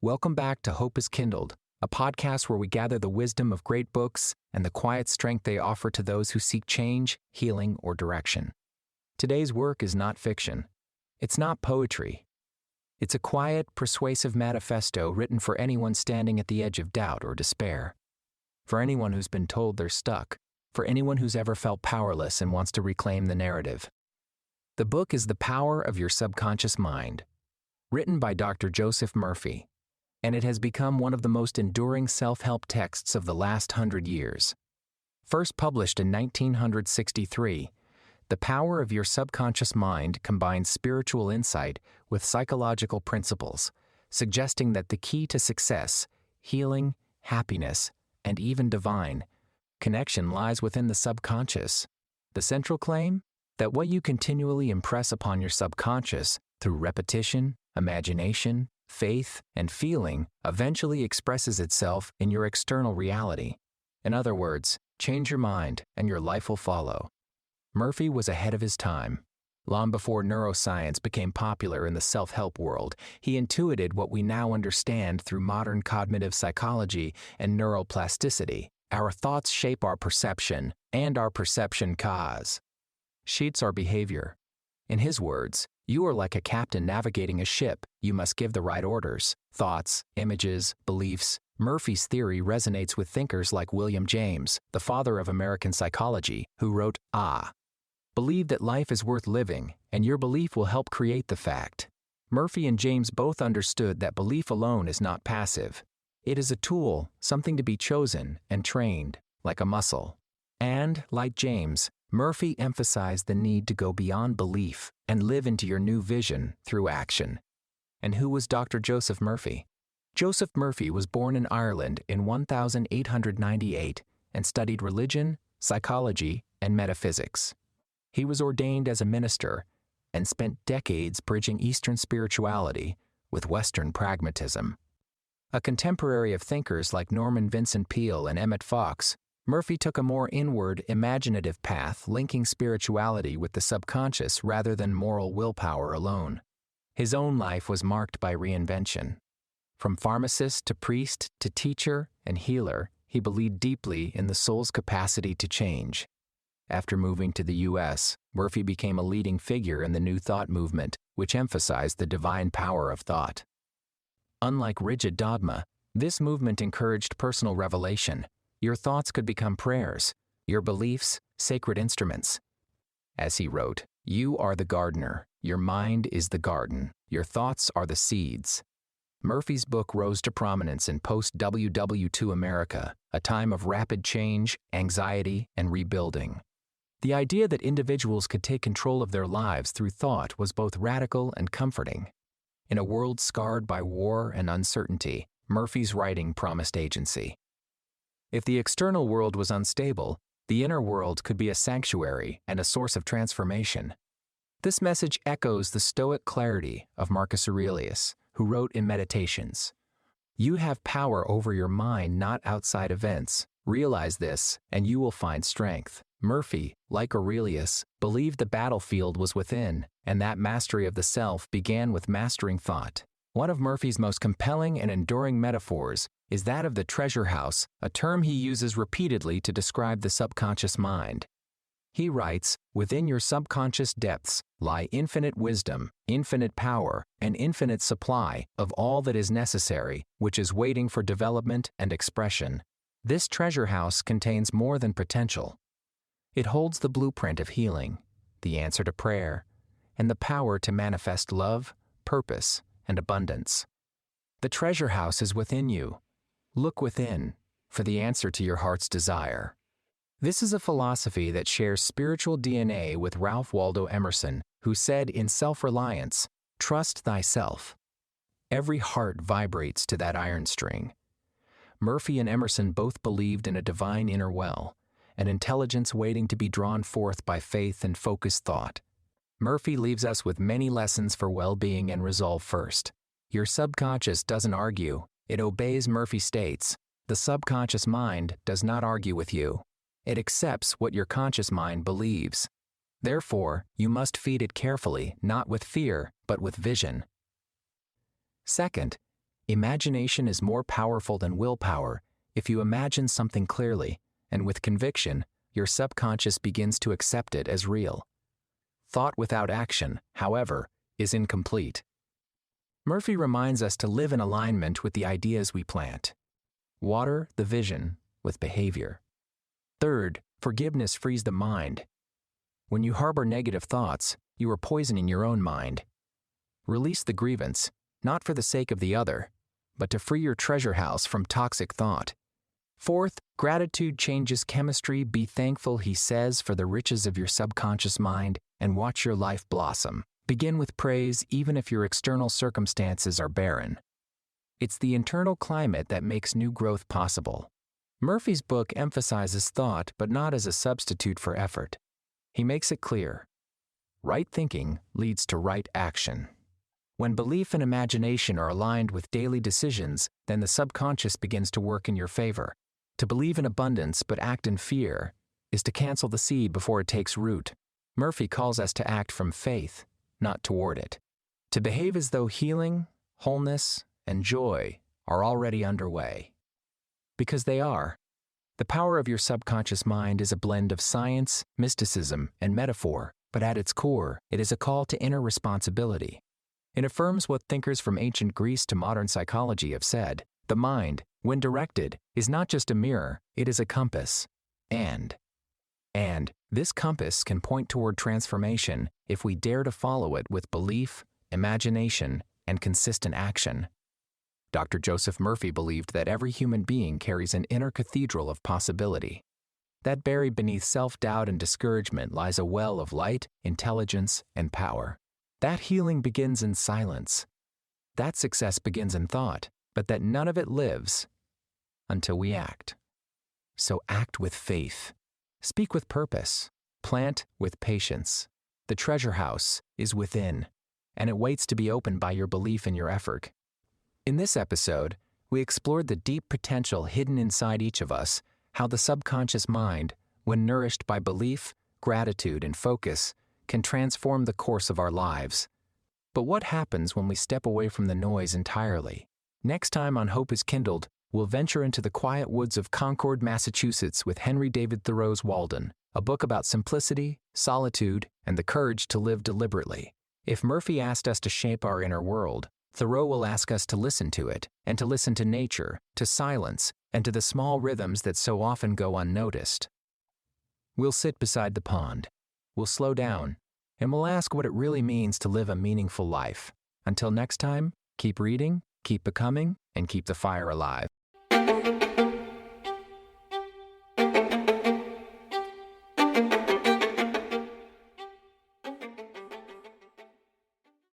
Welcome back to Hope is Kindled, a podcast where we gather the wisdom of great books and the quiet strength they offer to those who seek change, healing, or direction. Today's work is not fiction. It's not poetry. It's a quiet, persuasive manifesto written for anyone standing at the edge of doubt or despair. For anyone who's been told they're stuck. For anyone who's ever felt powerless and wants to reclaim the narrative. The book is The Power of Your Subconscious Mind, written by Dr. Joseph Murphy, and it has become one of the most enduring self-help texts of the last 100 years. First published in 1963, The Power of Your Subconscious Mind combines spiritual insight with psychological principles, suggesting that the key to success, healing, happiness, and even divine connection lies within the subconscious. The central claim? That what you continually impress upon your subconscious through repetition, imagination, faith, and feeling eventually expresses itself in your external reality. In other words, change your mind and your life will follow. Murphy was ahead of his time. Long before neuroscience became popular in the self-help world, he intuited what we now understand through modern cognitive psychology and neuroplasticity. Our thoughts shape our perception, and our perception shapes our behavior. In his words, you are like a captain navigating a ship. You must give the right orders, thoughts, images, beliefs. Murphy's theory resonates with thinkers like William James, the father of American psychology, who wrote, Believe that life is worth living, and your belief will help create the fact. Murphy and James both understood that belief alone is not passive. It is a tool, something to be chosen and trained, like a muscle. And, like James, Murphy emphasized the need to go beyond belief and live into your new vision through action. And who was Dr. Joseph Murphy? Joseph Murphy was born in Ireland in 1898 and studied religion, psychology, and metaphysics. He was ordained as a minister and spent decades bridging Eastern spirituality with Western pragmatism. A contemporary of thinkers like Norman Vincent Peale and Emmett Fox, Murphy took a more inward, imaginative path linking spirituality with the subconscious rather than moral willpower alone. His own life was marked by reinvention. From pharmacist to priest to teacher and healer, he believed deeply in the soul's capacity to change. After moving to the U.S., Murphy became a leading figure in the New Thought movement, which emphasized the divine power of thought. Unlike rigid dogma, this movement encouraged personal revelation. Your thoughts could become prayers, your beliefs, sacred instruments. As he wrote, you are the gardener, your mind is the garden, your thoughts are the seeds. Murphy's book rose to prominence in post-WW2 America, a time of rapid change, anxiety, and rebuilding. The idea that individuals could take control of their lives through thought was both radical and comforting. In a world scarred by war and uncertainty, Murphy's writing promised agency. If the external world was unstable, the inner world could be a sanctuary and a source of transformation. This message echoes the Stoic clarity of Marcus Aurelius, who wrote in Meditations, "You have power over your mind, not outside events. Realize this, and you will find strength." Murphy, like Aurelius, believed the battlefield was within, and that mastery of the self began with mastering thought. One of Murphy's most compelling and enduring metaphors is that of the treasure house, a term he uses repeatedly to describe the subconscious mind. He writes, within your subconscious depths lie infinite wisdom, infinite power, and infinite supply of all that is necessary, which is waiting for development and expression. This treasure house contains more than potential. It holds the blueprint of healing, the answer to prayer, and the power to manifest love, purpose, and abundance. The treasure house is within you. Look within for the answer to your heart's desire. This is a philosophy that shares spiritual DNA with Ralph Waldo Emerson, who said in Self-Reliance, "Trust thyself." Every heart vibrates to that iron string. Murphy and Emerson both believed in a divine inner well, an intelligence waiting to be drawn forth by faith and focused thought. Murphy leaves us with many lessons for well-being and resolve. First, your subconscious doesn't argue, it obeys. Murphy states, the subconscious mind does not argue with you. It accepts what your conscious mind believes. Therefore, you must feed it carefully, not with fear, but with vision. Second, Imagination is more powerful than willpower. If you imagine something clearly and with conviction, your subconscious begins to accept it as real. Thought without action, however, is incomplete. Murphy reminds us to live in alignment with the ideas we plant. Water the vision with behavior. Third, forgiveness frees the mind. When you harbor negative thoughts, you are poisoning your own mind. Release the grievance, not for the sake of the other, but to free your treasure house from toxic thought. Fourth, gratitude changes chemistry. Be thankful, he says, for the riches of your subconscious mind and watch your life blossom. Begin with praise even if your external circumstances are barren. It's the internal climate that makes new growth possible. Murphy's book emphasizes thought, but not as a substitute for effort. He makes it clear. Right thinking leads to right action. When belief and imagination are aligned with daily decisions, then the subconscious begins to work in your favor. To believe in abundance but act in fear is to cancel the seed before it takes root. Murphy calls us to act from faith, not toward it. To behave as though healing, wholeness, and joy are already underway. Because they are. The power of your subconscious mind is a blend of science, mysticism, and metaphor, but at its core, it is a call to inner responsibility. It affirms what thinkers from ancient Greece to modern psychology have said. The mind, when directed, is not just a mirror, it is a compass. And this compass can point toward transformation if we dare to follow it with belief, imagination, and consistent action. Dr. Joseph Murphy believed that every human being carries an inner cathedral of possibility. That buried beneath self-doubt and discouragement lies a well of light, intelligence, and power. That healing begins in silence. That success begins in thought, but that none of it lives until we act. So act with faith. Speak with purpose. Plant with patience. The treasure house is within, and it waits to be opened by your belief in your effort. In this episode, we explored the deep potential hidden inside each of us, how the subconscious mind, when nourished by belief, gratitude, and focus, can transform the course of our lives. But what happens when we step away from the noise entirely? Next time on Hope is Kindled, we'll venture into the quiet woods of Concord, Massachusetts with Henry David Thoreau's Walden, a book about simplicity, solitude, and the courage to live deliberately. If Murphy asked us to shape our inner world, Thoreau will ask us to listen to it, and to listen to nature, to silence, and to the small rhythms that so often go unnoticed. We'll sit beside the pond. We'll slow down, and we'll ask what it really means to live a meaningful life. Until next time, keep reading, keep becoming, and keep the fire alive.